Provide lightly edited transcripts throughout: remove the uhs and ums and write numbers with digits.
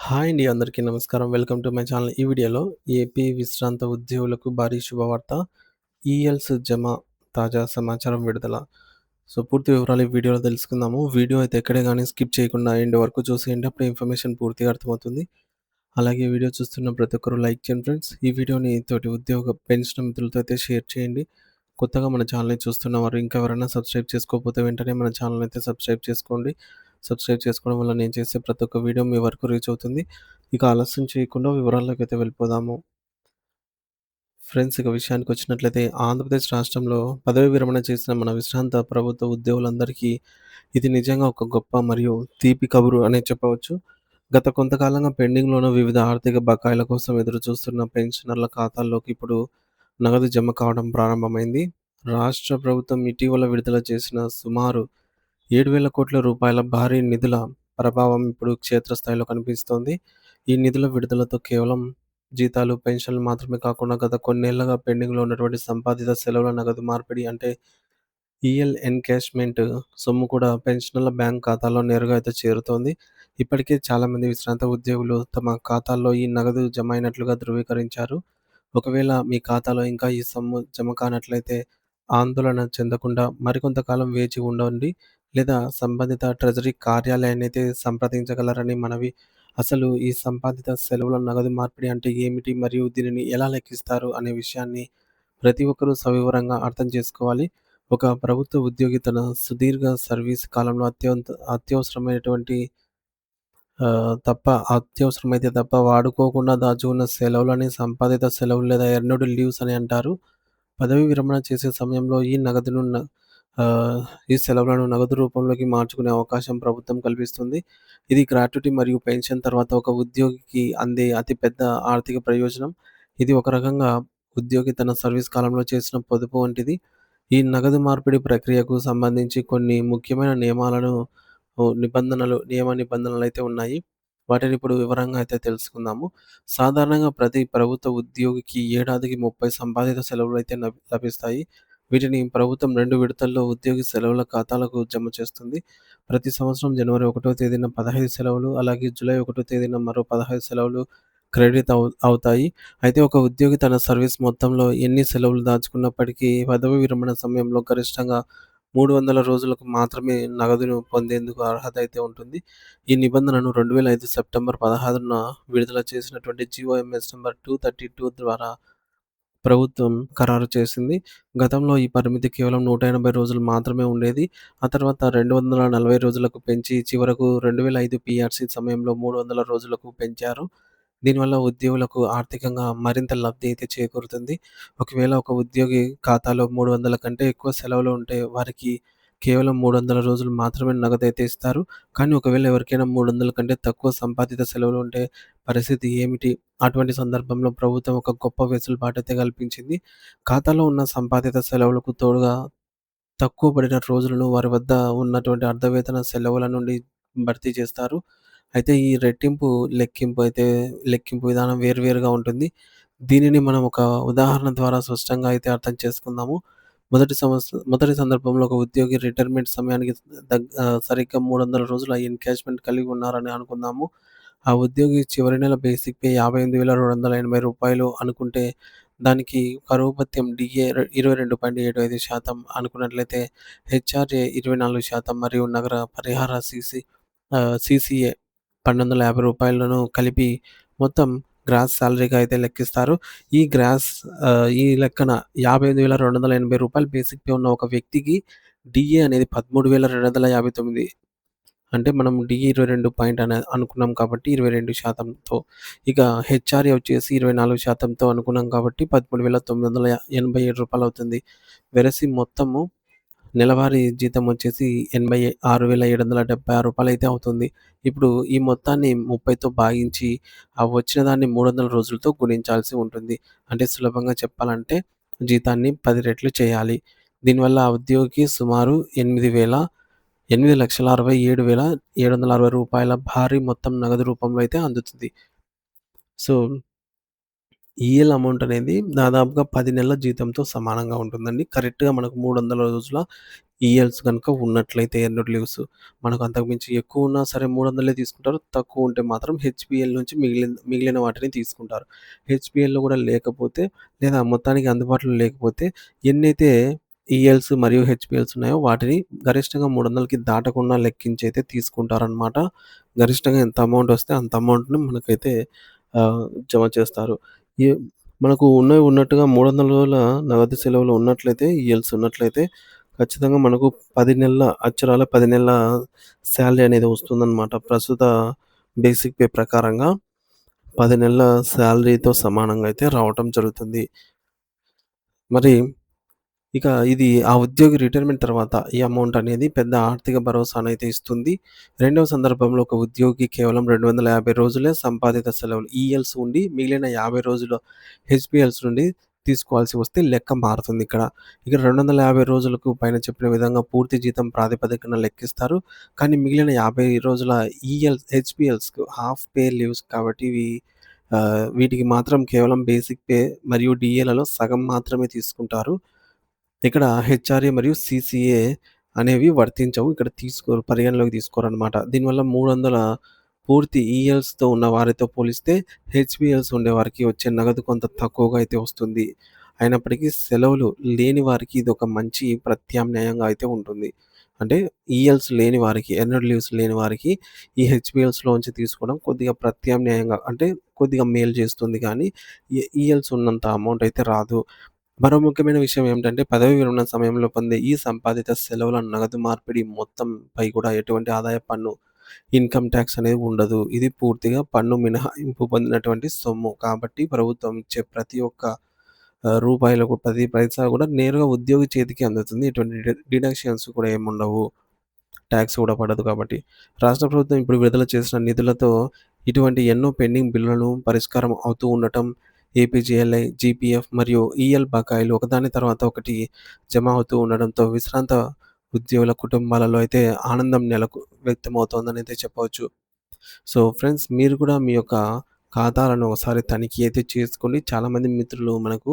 Hi అండి. అందరికీ నమస్కారం. Welcome to my channel. ఈ వీడియోలో ఏపీ విశ్రాంత ఉద్యోగులకు భారీ శుభవార్త. ఈఎల్స్ జమ తాజా సమాచారం విడుదల. పూర్తి వివరాలు ఈ వీడియోలో తెలుసుకుందాము. వీడియో అయితే ఎక్కడే గాని స్కిప్ చేయకుండా ఎండ్ వరకు చూసేయండి. అప్పుడే ఇన్ఫర్మేషన్ పూర్తిగా అర్థమవుతుంది. అలాగే వీడియో చూస్తున్న ప్రతి ఒక్కరు లైక్ చేయండి ఫ్రెండ్స్. ఈ వీడియోని తోటి ఉద్యోగ పెన్షన్ మిత్రులతో అయితే షేర్ చేయండి. కొత్తగా మన ఛానల్‌ని చూస్తున్నవారు ఇంకా ఎవరైనా సబ్స్క్రైబ్ చేసుకోకపోతే వెంటనే మన ఛానల్‌ని అయితే సబ్స్క్రైబ్ చేసుకోండి. సబ్స్క్రైబ్ చేసుకోవడం వల్ల నేను చేసే ప్రతి ఒక్క వీడియో మీ వరకు రీచ్ అవుతుంది. ఇక ఆలస్యం చేయకుండా వివరాల్లోకైతే వెళ్ళిపోదాము. ఫ్రెండ్స్, ఇక విషయానికొచ్చినట్లయితే ఆంధ్రప్రదేశ్ రాష్ట్రంలో పదవీ విరమణ చేసిన మన విశ్రాంత ప్రభుత్వ ఉద్యోగులందరికీ ఇది నిజంగా ఒక గొప్ప మరియు తీపి కబురు అనే చెప్పవచ్చు. గత కొంతకాలంగా పెండింగ్‌లో ఉన్న వివిధ ఆర్థిక బకాయిల కోసం ఎదురుచూస్తున్న పెన్షనర్ల ఖాతాల్లోకి ఇప్పుడు నగదు జమ కావడం ప్రారంభమైంది. రాష్ట్ర ప్రభుత్వం ఇటీవల విడుదల చేసిన సుమారు 7,000 కోట్ల రూపాయల భారీ నిధుల ప్రభావం ఇప్పుడు క్షేత్రస్థాయిలో కనిపిస్తోంది. ఈ నిధుల విడుదలతో కేవలం జీతాలు, పెన్షన్లు మాత్రమే కాకుండా గత కొన్నేళ్లుగా పెండింగ్‌లో ఉన్నటువంటి సంపాదిత సెలవుల నగదు మార్పిడి అంటే ఈఎల్ ఎన్‌క్యాష్‌మెంట్ సొమ్ము కూడా పెన్షనర్ల బ్యాంక్ ఖాతాల్లో నేరుగా అయితే చేరుతోంది. ఇప్పటికే చాలామంది విశ్రాంత ఉద్యోగులు తమ ఖాతాల్లో ఈ నగదు జమ అయినట్లుగా ధృవీకరించారు. ఒకవేళ మీ ఖాతాలో ఇంకా ఈ సొమ్ము జమ కానట్లయితే ఆందోళన చెందకుండా మరికొంతకాలం వేచి ఉండండి. లేదా సంబంధిత ట్రెజరీ కార్యాలయాన్నయితే సంప్రదించగలరని మనవి. అసలు ఈ సంపాదిత సెలవుల నగదు మార్పిడి అంటే ఏమిటి? మరియు దీనిని ఎలా లెక్కిస్తారు? అనే విషయాన్ని ప్రతి ఒక్కరూ సవివరంగా అర్థం చేసుకోవాలి. ఒక ప్రభుత్వ ఉద్యోగి తన సుదీర్ఘ సర్వీస్ కాలంలో అత్యవసరమైనటువంటి అత్యవసరమైతే తప్ప వాడుకోకుండా దాచుకున్న సెలవులని సంపాదిత సెలవులు లేదా ఎర్న్‌డ్ లీవ్స్ అని అంటారు. పదవీ విరమణ చేసే సమయంలో ఈ సెలవులను నగదు రూపంలోకి మార్చుకునే అవకాశం ప్రభుత్వం కల్పిస్తుంది. ఇది గ్రాట్యుటీ మరియు పెన్షన్ తర్వాత ఒక ఉద్యోగికి అందే అతి పెద్ద ఆర్థిక ప్రయోజనం. ఇది ఒక రకంగా ఉద్యోగి తన సర్వీస్ కాలంలో చేసిన పొదుపు వంటిది. ఈ నగదు మార్పిడి ప్రక్రియకు సంబంధించి కొన్ని ముఖ్యమైన నియమ నిబంధనలైతే ఉన్నాయి. వాటిని ఇప్పుడు వివరంగా అయితే తెలుసుకుందాము. సాధారణంగా ప్రతి ప్రభుత్వ ఉద్యోగికి ఏడాదికి 30 సంపాదిత సెలవులైతే లభిస్తాయి. వీటిని ప్రభుత్వం 2 విడతల్లో ఉద్యోగి సెలవుల ఖాతాలకు జమ చేస్తుంది. ప్రతి సంవత్సరం జనవరి 1వ తేదీన 15 సెలవులు, అలాగే జూలై 1వ తేదీన మరో 15 సెలవులు అవుతాయి. అయితే ఒక ఉద్యోగి తన సర్వీస్ మొత్తంలో ఎన్ని సెలవులు దాచుకున్నప్పటికీ పదవీ విరమణ సమయంలో గరిష్టంగా 300 రోజులకు మాత్రమే నగదును పొందేందుకు అర్హత అయితే ఉంటుంది. ఈ నిబంధనను 2005 సెప్టెంబర్ 16న విడుదల చేసినటువంటి జీవోఎంఎస్ నంబర్ 232 ద్వారా ప్రభుత్వం ఖరారు చేసింది. గతంలో ఈ పరిమితి కేవలం 180 రోజులు మాత్రమే ఉండేది. ఆ తర్వాత 240 రోజులకు పెంచి చివరకు 2005 పీఆర్సీ సమయంలో 300 రోజులకు పెంచారు. దీనివల్ల ఉద్యోగులకు ఆర్థికంగా మరింత లబ్ధి అయితే చేకూరుతుంది. ఒకవేళ ఒక ఉద్యోగి ఖాతాలో 300 కంటే ఎక్కువ సెలవులు ఉంటే వారికి కేవలం 300 రోజులు మాత్రమే నగదైతే ఇస్తారు. కానీ ఒకవేళ ఎవరికైనా 300 కంటే తక్కువ సంపాదిత సెలవులు ఉంటే పరిస్థితి ఏమిటి? అటువంటి సందర్భంలో ప్రభుత్వం ఒక గొప్ప వెసులుబాటైతే కల్పించింది. ఖాతాలో ఉన్న సంపాదిత సెలవులకు తోడుగా తక్కువ పడిన రోజులను వారి వద్ద ఉన్నటువంటి అర్ధవేతన సెలవుల నుండి భర్తీ చేస్తారు. అయితే ఈ లెక్కింపు విధానం వేరువేరుగా ఉంటుంది. దీనిని మనం ఒక ఉదాహరణ ద్వారా స్పష్టంగా అయితే అర్థం చేసుకుందాము. మొదటి సందర్భంలో ఒక ఉద్యోగి రిటైర్మెంట్ సమయానికి సరిగ్గా 300 రోజుల ఎన్‌క్యాష్‌మెంట్ కలిగి ఉన్నారని అనుకుందాము. ఆ ఉద్యోగి చివరి నెల బేసిక్ పే రూ. 58,280 అనుకుంటే దానికి కరువు భత్యం డీఏ 22.75% అనుకున్నట్లయితే హెచ్ఆర్ఏ 24% మరియు నగర పరిహార సీసీఏ రూ. 1,250 కలిపి మొత్తం గ్రాస్ సాలరీగా అయితే లెక్కిస్తారు. ఈ లెక్కన రూ. 58,280 బేసిక్ పే ఉన్న ఒక వ్యక్తికి డీఏ అనేది 13,259. అంటే మనం డీఏ 22 పాయింట్ అనుకున్నాం కాబట్టి 22%తో. ఇక హెచ్ఆర్ఏ వచ్చేసి 24%తో అనుకున్నాం కాబట్టి రూ. 13,987 అవుతుంది. వెరసి మొత్తము నెలవారీ జీతం వచ్చేసి రూ. 86,776 అయితే అవుతుంది. ఇప్పుడు ఈ మొత్తాన్ని 30తో భాగించి ఆ వచ్చిన దాన్ని 300 రోజులతో గుణించాల్సి ఉంటుంది. అంటే సులభంగా చెప్పాలంటే జీతాన్ని 10 రెట్లు చేయాలి. దీనివల్ల ఆ ఉద్యోగికి సుమారు రూ. 8,67,760 భారీ మొత్తం నగదు రూపంలో అయితే అందుతుంది. సో, ఈఎల్ అమౌంట్ అనేది దాదాపుగా 10 నెలల జీతంతో సమానంగా ఉంటుందండి. కరెక్ట్‌గా మనకు 300 రోజుల ఈఎల్స్ గనుక ఉన్నట్లయితే ఎర్న్డ్ లీవ్స్. మనకు అంతకు మించి ఎక్కువున్నా సరే 300లే తీసుకుంటారు. తక్కువ ఉంటే మాత్రం హెచ్‌బీఎల్ నుంచి మిగిలిన వాటిని తీసుకుంటారు. హెచ్‌బీఎల్‌లో కూడా లేకపోతే లేదా మొత్తానికి అందుబాటులో లేకపోతే ఎన్నైతే ఈఎల్స్ మరియు హెచ్‌బీఎల్స్ ఉన్నాయో వాటిని గరిష్టంగా 300కి దాటకుండా లెక్కించైతే తీసుకుంటారనమాట. గరిష్టంగా ఎంత అమౌంట్ వస్తే అంత అమౌంట్‌ని మనకైతే జమ చేస్తారు. ఈ మనకు ఉన్నవి ఉన్నట్టుగా 300 రోజుల నగదు సెలవులు ఉన్నట్లయితే, ఈఎల్స్ ఉన్నట్లయితే ఖచ్చితంగా మనకు 10 నెలల అక్షరాల 10 నెలల సాలరీ అనేది వస్తుందనమాట. ప్రస్తుత బేసిక్ పే ప్రకారంగా 10 నెలల సాలరీతో సమానంగా అయితే రావటం జరుగుతుంది. మరి ఇక ఇది ఆ ఉద్యోగి రిటైర్మెంట్ తర్వాత ఈ అమౌంట్ అనేది పెద్ద ఆర్థిక భరోసానైతే ఇస్తుంది. రెండవ సందర్భంలో ఒక ఉద్యోగి కేవలం 250 రోజులే సంపాదిత సెలవులు ఈఎల్స్ ఉండి మిగిలిన 50 రోజులు హెచ్‌బీఎల్స్ నుండి తీసుకోవాల్సి వస్తే లెక్క మారుతుందిక్కడ. ఇక 250 రోజులకు పైన చెప్పిన విధంగా పూర్తి జీతం ప్రాతిపదికన లెక్కిస్తారు. కానీ మిగిలిన 50 రోజుల హెచ్‌బీఎల్స్‌కు హాఫ్ పే లీవ్స్ కాబట్టి వీటికి మాత్రం కేవలం బేసిక్ పే మరియు డీఏలలో సగం మాత్రమే తీసుకుంటారు. ఇక్కడ హెచ్ఆర్ఏ మరియు సీసీఏ అనేవి వర్తించవు. ఇక్కడ పరిగణలోకి తీసుకోరనమాట. దీనివల్ల 300 పూర్తి ఈఎల్స్‌తో ఉన్న వారితో పోలిస్తే హెచ్‌బీఎల్స్ ఉండేవారికి వచ్చే నగదు కొంత తక్కువగా అయితే వస్తుంది. అయినప్పటికీ సెలవులు లేని వారికి ఇదొక మంచి ప్రత్యామ్నాయంగా అయితే ఉంటుంది. అంటే ఈఎల్స్ లేని వారికి, ఎర్న్డ్ లీవ్స్ లేని వారికి ఈ హెచ్‌బీఎల్స్‌లోంచి తీసుకోవడం కొద్దిగా ప్రత్యామ్నాయంగా అంటే కొద్దిగా మేలు చేస్తుంది కానీ ఈఎల్స్ ఉన్నంత అమౌంట్ అయితే రాదు. మరో ముఖ్యమైన విషయం ఏమిటంటే, పదవీ విరమణ సమయంలో పొందే ఈ సంపాదిత సెలవుల నగదు మార్పిడి మొత్తంపై కూడా ఎటువంటి ఆదాయ పన్ను, ఇన్‌కమ్ టాక్స్ అనేది ఉండదు. ఇది పూర్తిగా పన్ను మినహాయింపు పొందినటువంటి సొమ్ము. కాబట్టి ప్రభుత్వం ఇచ్చే ప్రతి ఒక్క రూపాయలకు 10 పైసా కూడా నేరుగా ఉద్యోగి చేతికి అందుతుంది. ఎటువంటి డిడక్షన్స్ కూడా ఏముండవు. టాక్స్ కూడా పడదు కాబట్టి. రాష్ట్ర ప్రభుత్వం ఇప్పుడు విడుదల చేసిన నిధులతో ఇటువంటి ఎన్నో పెండింగ్ బిల్లులు పరిష్కారం అవుతూ ఉండటం, ఏపీజీఎల్ఐ, జీపీఎఫ్ మరియు ఈఎల్ బకాయిలు ఒకదాని తర్వాత ఒకటి జమ అవుతూ ఉండడంతో విశ్రాంత ఉద్యోగుల కుటుంబాలలో అయితే ఆనందం వ్యక్తమవుతోందనైతే చెప్పవచ్చు. సో, ఫ్రెండ్స్ మీరు కూడా మీ యొక్క ఖాతాలను ఒకసారి తనిఖీ అయితే చేసుకోండి. చాలామంది మిత్రులు మనకు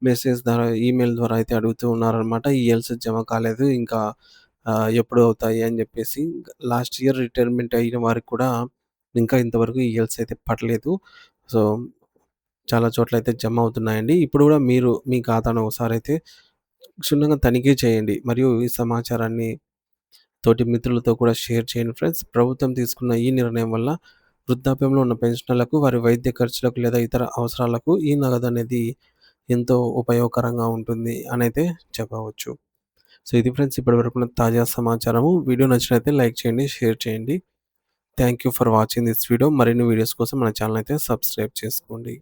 మెసేజ్ ద్వారా, ఈమెయిల్ ద్వారా అయితే అడుగుతూ ఉన్నారనమాట. ఈఎల్స్ జమ కాలేదు. ఇంకా ఎప్పుడు అవుతాయి అని జెప్పేసి. లాస్ట్ ఇయర్ రిటైర్మెంట్ అయిన వారికి కూడా ఇంకా ఇంతవరకు ఈఎల్స్ అయితే పడలేదు. సో, చాలా చోట్లయితే జమ అవుతున్నాయండి. ఇప్పుడు గూడా మీరు మీ ఖాతాను ఒకసారైతే క్షుణ్ణంగా తనిఖీ చేయండి. మరియు ఈ సమాచారాన్ని తోటి మిత్రులతో కూడా షేర్ చేయండి ఫ్రెండ్స్. ప్రభుత్వం తీసుకున్న ఈ నిర్ణయం వల్ల వృద్ధాప్యంలో ఉన్న పెన్షనర్లకు వారి వైద్య ఖర్చులకు లేదా ఇతర అవసరాలకు ఈ నగదనేది ఎంతో ఉపయోగకరంగా ఉంటుంది అనైతే చెప్పవచ్చు. సో, ఇది ఫ్రెండ్స్ ఇప్పటివరకున్న తాజా సమాచారము. వీడియో నచ్చినట్లయితే లైక్ చేయండి, షేర్ చేయండి. Thank you for watching this video. మరిన్ని వీడియోస్ కోసం మన ఛానెల్ అయితే సబ్స్క్రైబ్ చేసుకోండి.